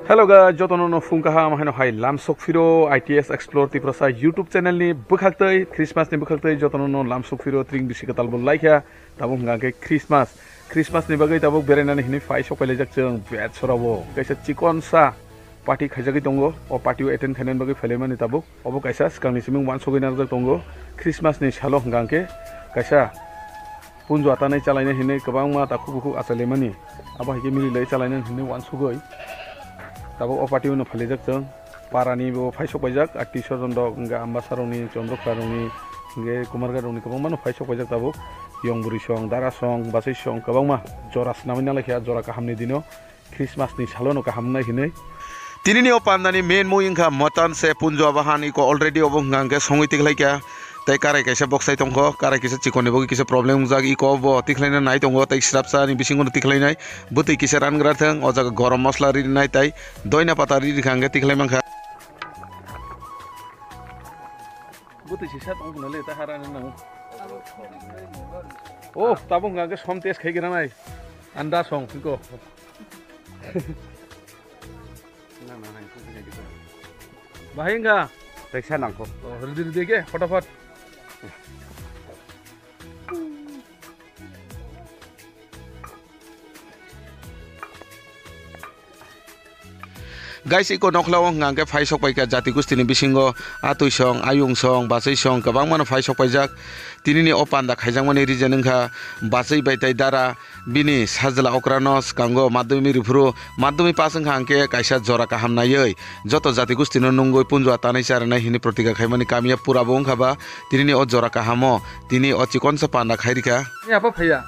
Hello guys, jotono fungkaha mahino hai lamsok firo ITS Explore ti prasa YouTube channel ni bukhaktei Christmas ni bukhaktei jotono lamsok firo tring bisi katal bol like ya tabung ngake Christmas ni bagai tabuk berena ni hini fai sok pele jak jeng bet sorabo kaisa chikon sa party khajagi tongo o party attend khanen bagai felema ni tabuk obo kaisa skangni siming wan sogina jak tongo Christmas ni salo ngake kaisa punjo atanai chalaina hini kabang ma takhu buku asalemani aba hike mili lai chalaina hini wan sogoi Tabuk opati uno falejak jeng parani bo faisok bajak artisor jondok enggak ambasaroni condrok karoni enggak kumargaroni kabang mano faisok bajak tabuk yong buri song dara song basai song kabang mah joras namanya lagi ya jora kahamni dino Christmas ni salono kahamna hine tini ni opandani main mo ingka mutton se punjo abahani ko already obong ngangke songi tiklai kya tai karai kaisa boxai tongko karai kisa chikoni bogi kisa problem jagi iko bo tiklaina nai tongo tai srapsa ni bisingon tiklai nai buti kisa ran grathang o jaga gorom masla ri nai tai doina pata ri khange tiklai mangkha buti sisa tong nale ta haran na oh tabung ngangke som tes khai gira nai anda song ko na nai ko khai gira bahenga teksa nangko ready deke फटाफट Guys, iko noklaw ngangke phai sok paika jati gustini bisingo atui song ayung song basai song kabang mano phai sok paijak tinini opanda khaijang mani reason ngkha basai baitai dara bini sajla okranos kango madhyami rifru madhyami pas ngkha kaisa jora kaham nayoi joto jati gustino nungoi punjo atanai charana hini protika khaimani kamia pura bong khaba tinini o jora kahamo tini o chikon sa panda khairika ni apa phaya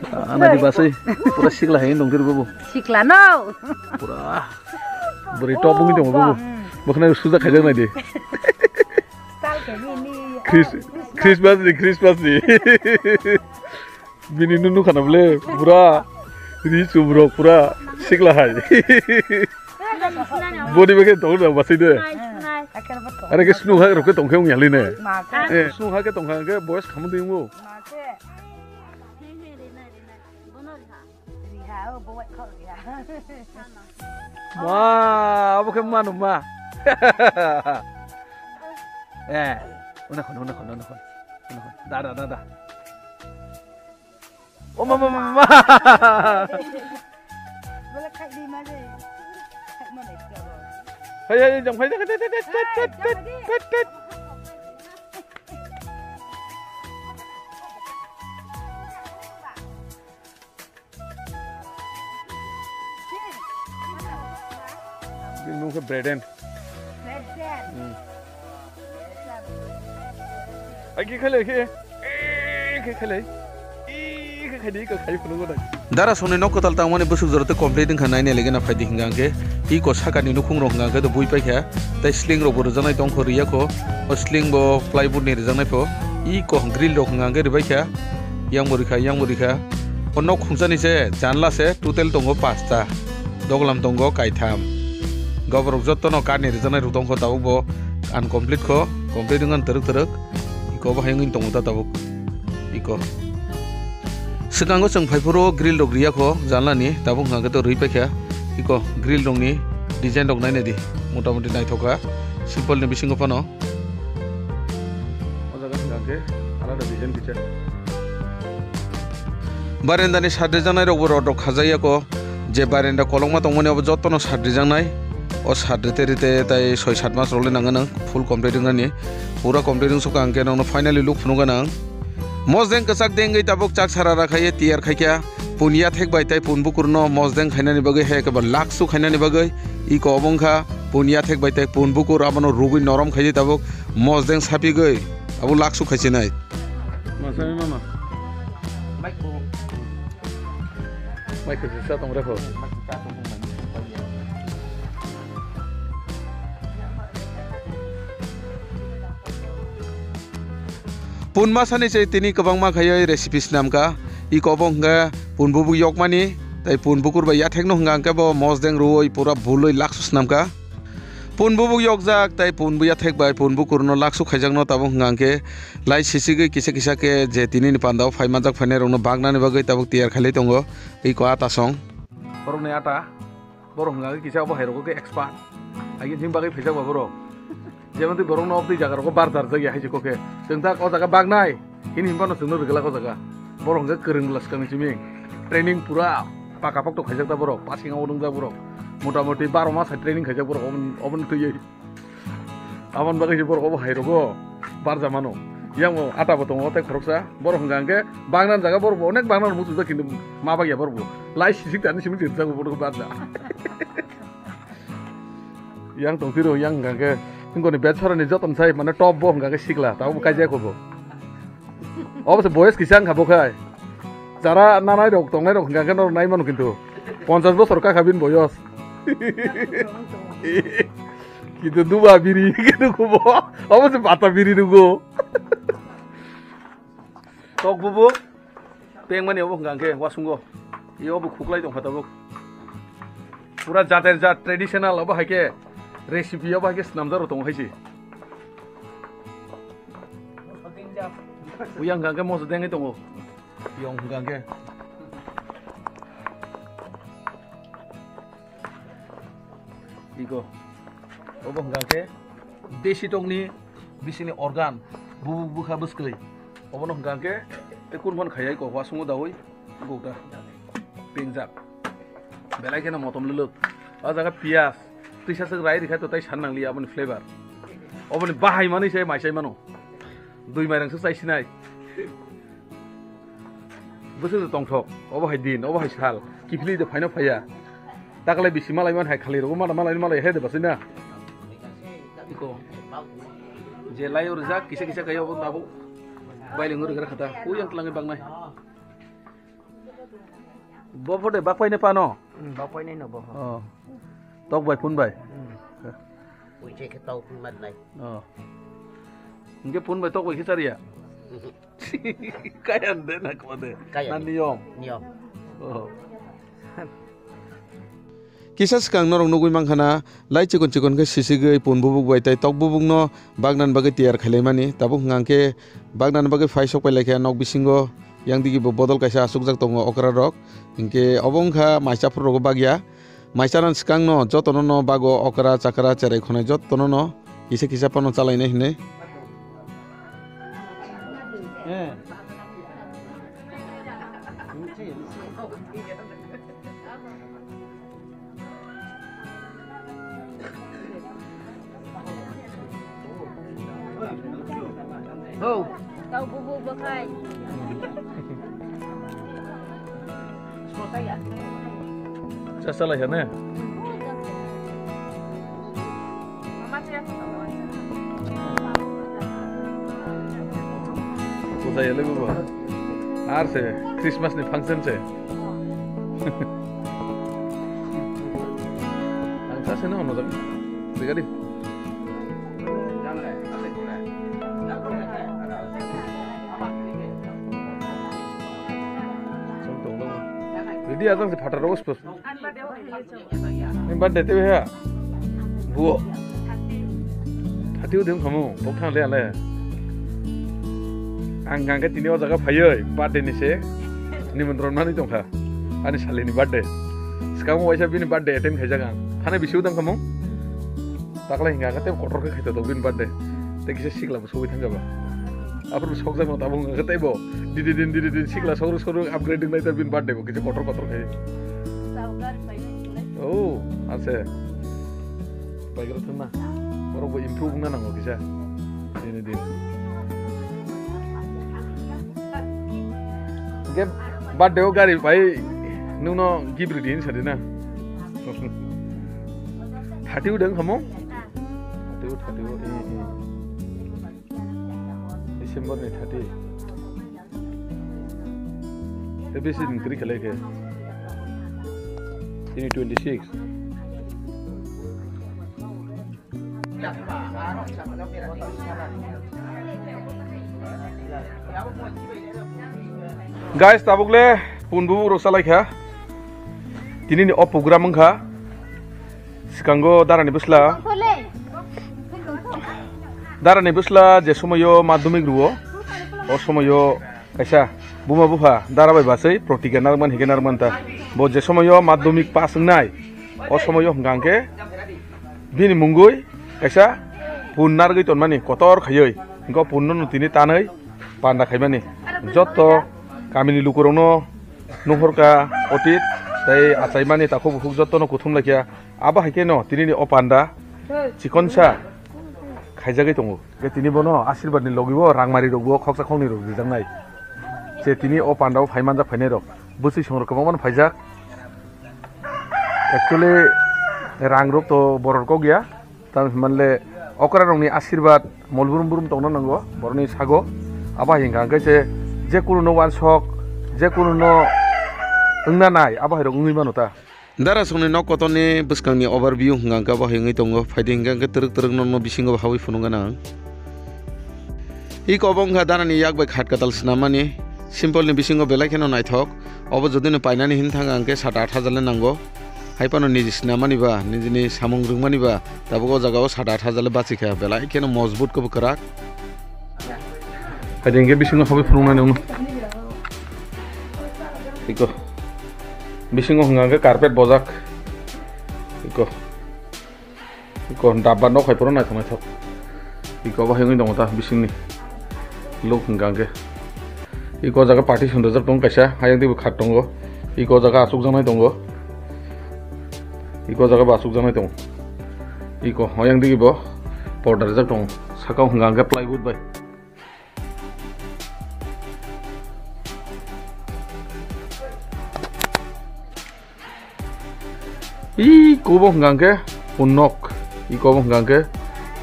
Anak di basai pura sikla hain dong babu sikla no pura beri topung itu babu makna sudah kajang nadi Christmas ni bini nunu kana boleh pura ricu bro pura sikla hai body bagian tong dah basai deh ada ke snu ha roke tong keng nyali ne snu ha ke tong ha ke boys kamu tingu Wah, apa kemana ma? Unakon. Dah. Oh mama. boleh kai di mana kai mana itu Hai, jam khai. Nung ke bread and Aki khale ke khale Dara sone nok tal tang mane busuk jorate complete khanai ne legena phai dingang ke I ko sakani nukhung rong ngang ke to bui pai kha tai sling ro bor janai tong khoriya ko o sling bo plywood ne janai po I ko grill rok ngang ke bai kha yang bori kha o nok khungsa ni se janla se total tongo 5 ta doglam tongo kaitam Gabrok joto no kani rizana rutong ko tabuk bo uncomplete ko complete dengan teruk iko ba hayungin tong ta tabuk iko sekango seng phaipuro grill dog riya ko janla ni tabuk ngage to rui pakha iko grill dong ni design dog nai ne di motamoti nai thoka simple ne bisingo pano ojaga ngage alada design diche barenda ni sadre janai rok boro dog khajaya ko je barenda kolongma tongmani ob joto no sadre janai o sadrete tai 6-7 mas role nang full complete ngani pura complete so kangke nang finally look phunga nang mosdeng kasak dengai tabuk chak sara rakhaye tiar khaikya punia thek bai tai punbukurno mosdeng khainani bagai he ke lakh su khainani bagai I ko obongkha punia thek bai tai punbukur abano rugi norom khaije tabuk mosdeng sapi gai abu lakh su khaisinai masami mama Mike ke sa tong refo Pun masani cai tini kabang ma khayai recipes nam ka I ko bong ga pun bubu yok mani tai pun bukur ba ya thek no hang ka bo mosdeng ruoi pura buloi laksus nam ka punbu yokjak tai punbu ya thekbai punbu kurno laksu khaijangno tabuk ngangke lai sisigi kisa kisa ke je tini ni pandao faimajak phane rongno bagnani bagai tabuk tiar khali tongo ei ko ata song borok ne ata borok ngangke kisa obo hairo ke expert agi jing bagai phejak ba borok jemonti borok no obdi jagar ko bar dar jagi haiji ko ke jengta ko jaga bagnai ini himpano jengno regala ko jaga borok ngak kereng las kang jiming training pura pakapok to khajak ta borok passing awung ja borok মোটামুটি 12 মাস training খাইছে বড় অবন তুই আমন বাকি বড় of হাইরগো bar জামানো young আটা বতং অতে খরকসা বড় হংগাঙ্গে বাংনান জায়গা বড় অনেক বাংনার মুসুদা কিন্তু মা বাগিয়া বড় লাই সিসিক তানি সিমি দিরজাগো বড় বাদলা ইয়াং তংতিরো ইয়াং গাঙ্গে ইংগনি বেছরনি যতন চাই মানে টপ ব হংগাঙ্গে শিখলা তাও কাইজা করব অবশ্য বয়স কিসাং খাবো খায় যারা নানাই রক তংনাই রক হংগাঙ্গে নাই মানু কিন্তু 50 বছর কাখাবিন বয়স কিন্তু দুবা বিড়ি কিন্তু খুব অবশ্যই পাতা বিড়ি দুগো tok bubu peng mani obo ngangke wasungo iyo obo khuklai dong phatabu pura jater jat traditional obo haike recipe obo haike snamdar dong haisi uyang ngangke mos dengai dong yong ngangke Iko, obo ngangke desi tongni bisini organ bubu buka buskei, obo ngangke tekun pon khayai ko wasungo dawi gouda pengjak, belai kena motom leluk, ajaga pias, tisa seg rai dikha to tai sanang liya abon flavor, obo ni bahai mani sai mai sai mano, dui mai rang sai sinai, busu tongthok, obo hai din, obo hai sal, kifli de phaino phaya. Takalai bisi malai man hai khali rogo malai he de basina iko je lai ur jak kisa kayo bon tabu bailing ur gara khata ku yang tlangi bangnai bo phode bakpai ne pano bakpai ne no bo tok bai pun bai ui che ke tau pun man nai nge pun bai tok bai khisaria kayan de na ko de nan niom Kisah sekarang norong nungguin mangkana, lai cikon ke sisi gay pun bubuk bayi tay tok bubuk no bagnan bagai tiar khalai mani, tabuk ngangke bagnan bagai fai sok pelai kaya nok bisingo yang digi botol kaisa asuk jak tongo okra rok, ingke obong kha maisa pur rogo bagya, maisaran sekarang no jotono no bago okra cakra cerai khone jotono no kisah pano calai nih ne. Oh, kau bubuk bakai. Salah ya ne. Mama siya. Saya lebih buat. Ar se Christmas ni function se. Angsa se na ono tak. Digadi. Jadi asal si fatar rose pos. Ini bad dete ya. Buo. Hati udah kamu, bukan le. Anggang ke tini orang jaga payah, bad deni se. Ini menurut mana itu kah? Ani salah ini bad de. Sekarang mau siapa ini bad de, eten kerja kan? Karena bisu udah kamu. Tak lagi nggak kata kotor ke kita tuh bin bad de. Tapi kisah sih lah musuh itu enggak bah. Apa sok saya mau tabung nggak kata ibu. Didin sih lah soru upgrading naik tapi bin bad de, kisah kotor kayak. Oh, asal. Baik itu mana? Orang buat improve nggak nanggo kisah. Ini. Gap bad de gari pai nuno gibri din sadina. Hati udah kamu? Hati ini. Desember nih hati. Tapi sih ngeri kali ke. Ini 26. Guys, tabukle punbu rosalai kha. Tini ni op program ngkha. Sekarang darani busla. Darani busla je somoyo madhyamik ruo o somoyo kaisa buma buha darabai basai protika narman hige narman ta bo je somoyo madhyamik pass nai o somoyo hingangke bini mungui kaisa punnar gei tonmani kotor khayoi go punno nutini tanai panda khaimani jotto kamini lukurongno nuhorka otit tai achaimani tako bufuk jotto no kuthum lakia aba haike no tinini o panda chikonsa khaijagei tongo ge tini bono ashirwad ni logibo rangmari rogbo khoksa khongni rog dijangnai je tini o panda o phaimanja phainai rok busi songrok man phaijak actually rang rok to boror ko gya tam manle okra rongni ashirwad molburum burum tongno nango borni sago aba hinga ge je kuno no wan sok je kuno no ungna nai aba hirok ngui manota dara songni nok kotoni buskangni overview hingangka ba hingai tongo phaide hingangka teruk teruk no bisingo hawi funungana ik obongha darani yakbai khat katal snamani simple ni bisingo belai kheno naithok obo jodi no painani hinthanga angke 7-8 nango haipano niji snamani ba nijini samung rungmani ba tabugo jagao 7-8 bachikha belai kheno mojbut ko bukrak phaide hingke bisingo hawi funungana no iko bisingo hingangke carpet bojak iko dabba no khaiporo na thonai thok iko ba hingai dong ta bisingni lok hingangke iko jaga party sundajak tong kaisa hayang dibu khat tongo iko jaga asuk janai tongo iko jaga ba asuk janai tong iko hayang dibo powder jak tong sakau hingangke plywood bai 이 고봉 관계 본녹 이 고봉 관계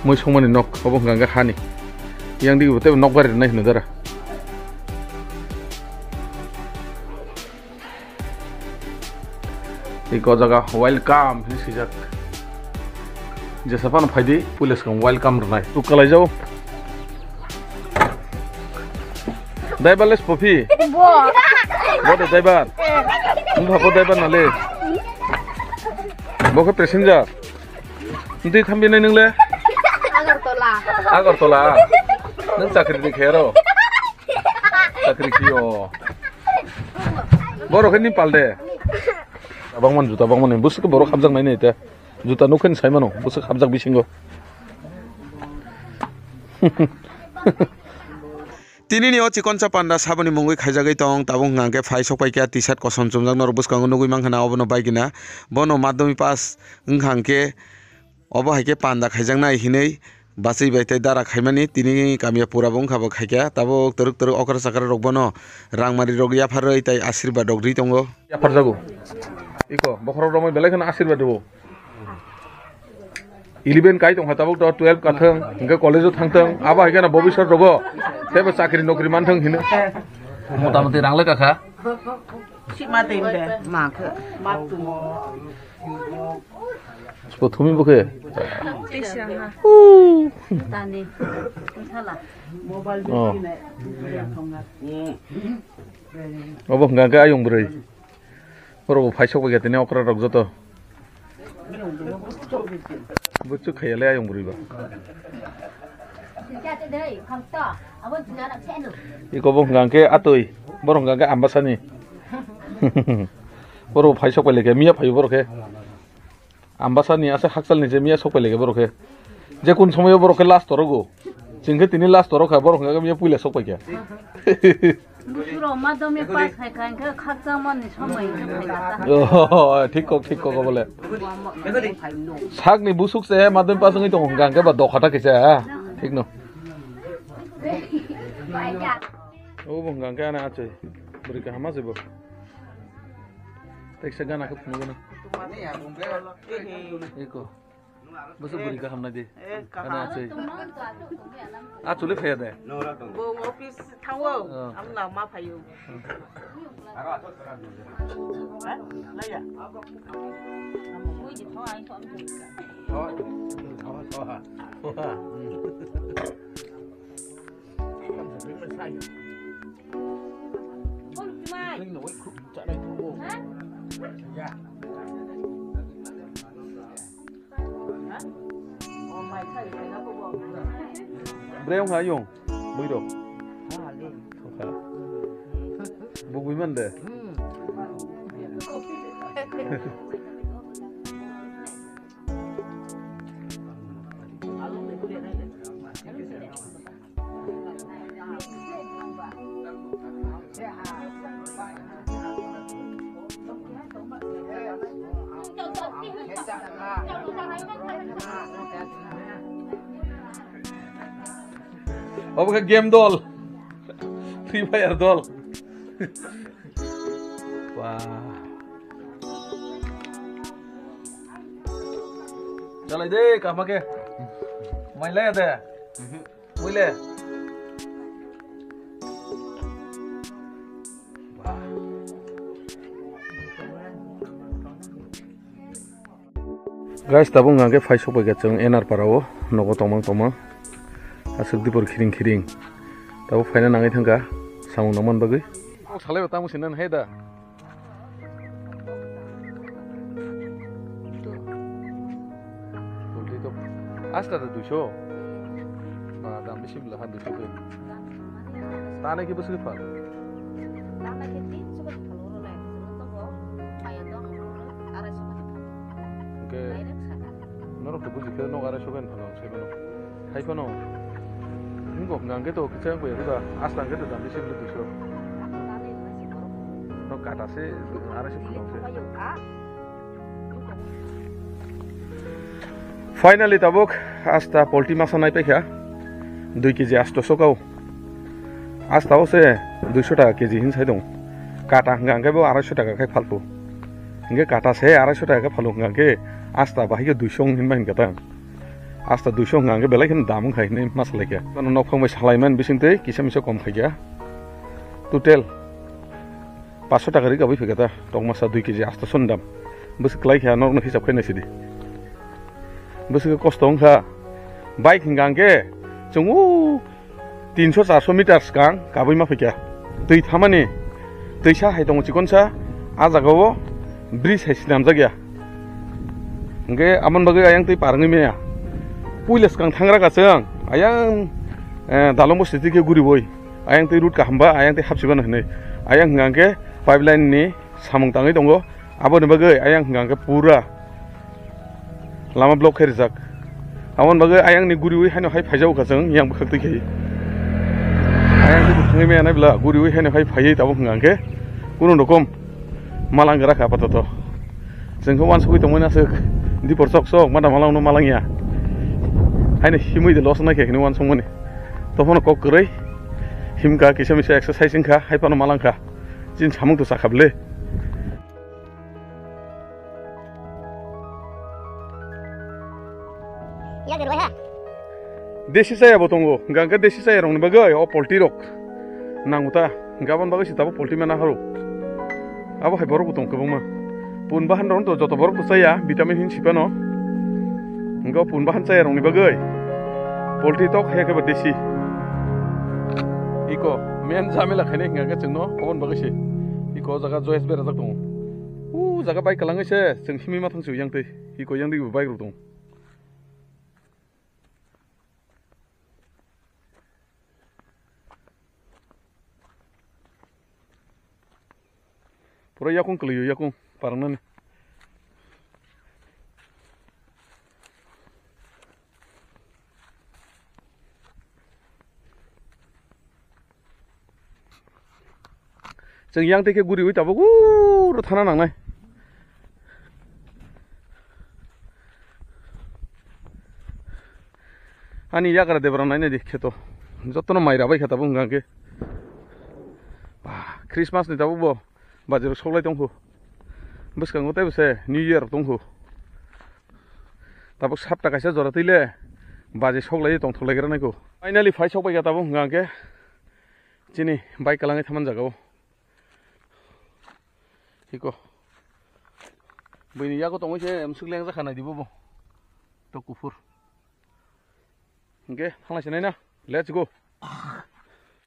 뭐 소문이 녹 고봉 관계 하니 이 양디기 때문에 녹바리 나 힘들더라 이 거자가 웰컴 시작 이제 사파는 파이디 police का 웰컴 रनाय तू कलाई जाओ दाइबालेस puffy बोदे दाइबार तुम भापो दाइबार नाले Bokeh passenger, nanti kami neng le. Agartala, neng cakri di kero, cakri kio. Borok ini palde. Abang man juta, abang man busuk borok hamzak main itu. Juta nuken saya mano, busuk hamzak bisingo. Tini ni o chikoncha panda sabani mungui khaijagai tong tabung ngangke phai sokpai kya t-shirt kosom chumjak nor buskango nugui manghana obono baigina bono madhyamik pass unghangke obo haike panda khaijaknai hinei basai baitai dara khaimani tini kamia pura bongkhabo khaikya tabo teruk teruk okra sakara rokbono rangmari rok yafaroi tai ashirwad rokri tongo yafarjago iko bokhoro romoi belai khana ashirwad debo 11 kai tong hatabok to 12 kathang hingga college thangtang aba higana bobishot rogo tebe chakri nokri manthang hine motamoti rangle kakha Sima tembe mak prothome bokhe tani thala mobile obo hingga ayong brei oro phaisok bagetene okra rok joto bucuk khayale ayong brei ba iko bong ngangke atoi borong ngangke ambasani boro phai sok peleke mia phai boroke ambasani ase haksal ni je mia sok peleke boroke je kun somoy boroke last torogo jingke tini last toroka borong ngangke mia puile sok paikya busuro madhyamik pass khaikangke khakjamani somoi ঠিক cock বলে সাগনি বুসুক সে মাধ্যমিক pass নই তো গাঙ্গে বা দখাটা কেছে ঠিক ন ও বঙ্গাঙ্গে আনা আছে বরিকা হামা যাব teksa gana ke puno gana eko bus beriga hamna di ana আছে চলে ফেয়া দে bo office thawo amna ma phayu laya Oh my Breo hả dùng bui đồ Ha le. không phải bui mình để oh cái game doll Free Fire doll wow trở lại đi cả mà kia mày lên đây mày lên guys tabung ngang ke fai sok bagai chung enar parao nogo tomang tomang asuk dipur khiring khiring tabu faina nangai thangka samung naman bagai salai tamu sinan heda boleh to asta da 200 ma dam beshi bela 200 ke tane ki besu fal oke norok to buji ke no ara shogan phano sebano hai phano ngo ngang ke to kchang ko yaga astan ke to dam beshi bela 200 no kata se ara shogan se finally tabok asta polti masa nai pekha 2 kg 800 kau asta ose 200 টাকা KG হিন সাই দং কাটা ngang ke bo 250 টাকা khai phalpu nge kata se 250 টাকা phalu ngang ke asta bahi ke 200 hin main kata asta 200 ngang ke belai hin dam khai ne masala ke kono nok phang mai salaiman bisingte kisam iso kom khai ga total 500 টাকা ri gabai phegata tong masa 2 kg 800 dam bus klai kha nok na hisab khai na sidi bus ke kostong kha bike ngang ke chungu 300-400 meter skang kabai ma phekya tui thamani tuisa hai dong chikonsa ajagao bridge hai sinam jagya nge amon bagai ayang tui parangi meya puilas kang thangra ka chang ayang dalombo city ke guri boy ayang tui route ka hamba ayang tui hapsiban hne ayang ngangke pipeline ni samung tangai dongo abon bagai ayang ngangke pura lama block khair jak amon bagai ayang ni guri oi haino hai phajau ka chang yang bakhak tui khei ayang tui thangai meya na bila guri oi haino hai phajai tabo ngangke kuno rokom malang gerak apa toto जोंखौ वानसुगै दंमोन आसो दिपर sok sok mada malang no malangya haine himui de los na ke ni wan songmani tofon ko grai himka kisa misa exercising kha haipano malangkha jin samung to sakhable ya geroi ha desi saya botongo gangga desi saya rong bagai o polti rok nanguta gaban bagai sitabo polti mena haru abo hai borok botong kebuma pun bahan ron to joto borok saya vitamin hin sipano engko pun bahan saya rong ni bagai polti tok he ke desi iko men jamela khane ngaga chungno obon bagai se iko jaga joyes bera jak dong jaga bai kalangai se जों himi ma thangsu yang tei iko yang dei bai ru dong pura yakung keliu yakung parangnan जों yang teke guri ui tabo ro thana nangnai ani yakara debra nai ne dikhe to jotno maira bai khatabo ngangke ba christmas ni tabo bo बाजेराव सौलाय दंहो बसखाङो ताइबसे new year दंहो ताबो 7 टाकासो जरा तैले बाजे सौलाय दं थलायग्रा नायखौ फाइनाली फाइ सौबाय गा ताबो गांके जिनि बाइक कालाङै थामान जागाव हिको बैनि यागो दंइसे एमसुगलें जाखानाय दिबो बो तो कुफुर ओके थांलायसै नायना लेट्स गो